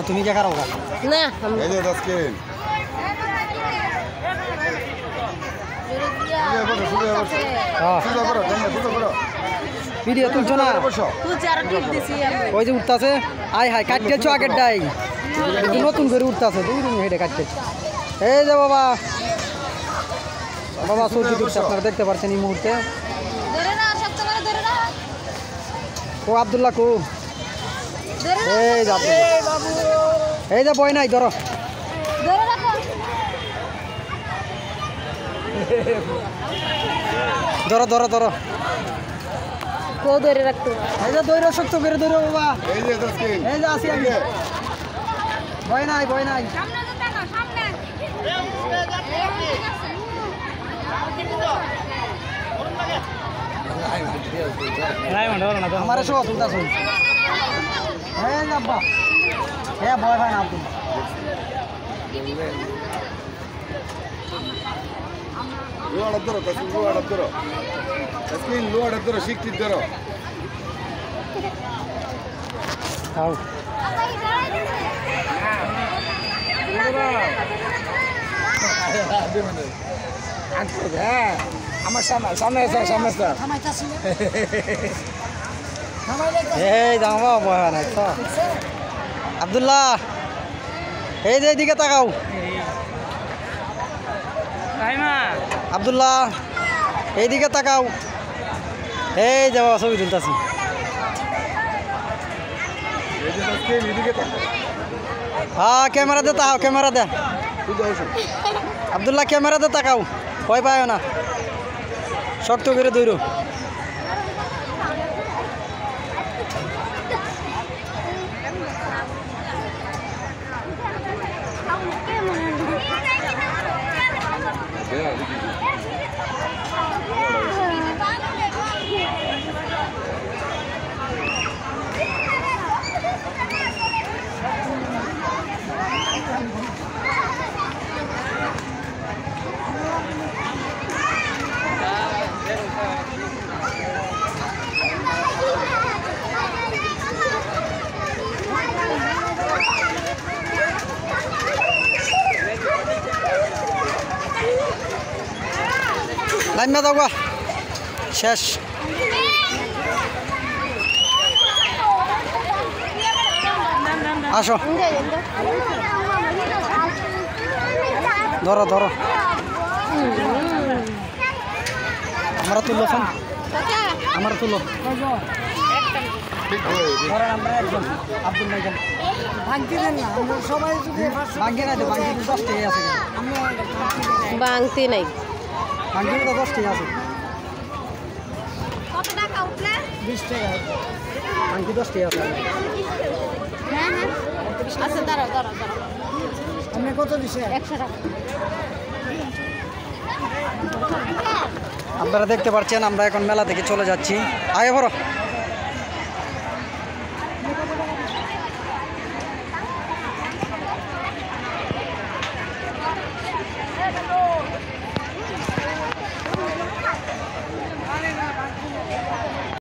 তুমি কে খারাপ না ভিডিও তুলছো না ওই যে উঠতেছে আয় হাই কাটতেছো আগের ডাই নতুন করে উঠতেছে তুমি হেঁটে কাটতেছো এই যে বাবা বাবা সবজি তুলছে আপনারা দেখতে পাচ্ছেন এই মুহূর্তে ও আব্দুল্লাহ কো এই যে এই যে বই নাই ধরো ধরো ধরো ধরো কো ধরে রাখতো এই যে দইরা শক্ত করে ধরো বাবা এই যে আসি আমি ভয় নাই সামনে তো টাকা সামনে আমার সব তুলতা শুন হ্যাঁ আব্বা হ্যাঁ ভয় ভাই না আপনি Luar sikit dero. Tahu. Sama sama. Hey, jangan bawa bawa naik so. Abdullah. Hey, jadi diga takau. Abdullah. Hey, diga takau. Hey, jawab so itu tadi. हाँ कैमरा देता हो कैमरा दे अब्दुल्ला कैमरा देता काऊ कोई पायो ना शॉट तो करे दूर लाइन में जाऊँगा शेष आशो धरो धरो हमारा तुलो फोन हमारा तुलो বাংতি নাই ভাঙিয়ে তো 10 টাকা আছে কত টাকা উঠলে 20 টাকা ভাঙি 10 টাকা আছে হ্যাঁ হ্যাঁ আচ্ছা দাঁড়াও আপনি কত দিছেন 100 টাকা আপনারা দেখতে পাচ্ছেন আমরা এখন মেলা থেকে চলে যাচ্ছি আগে বড়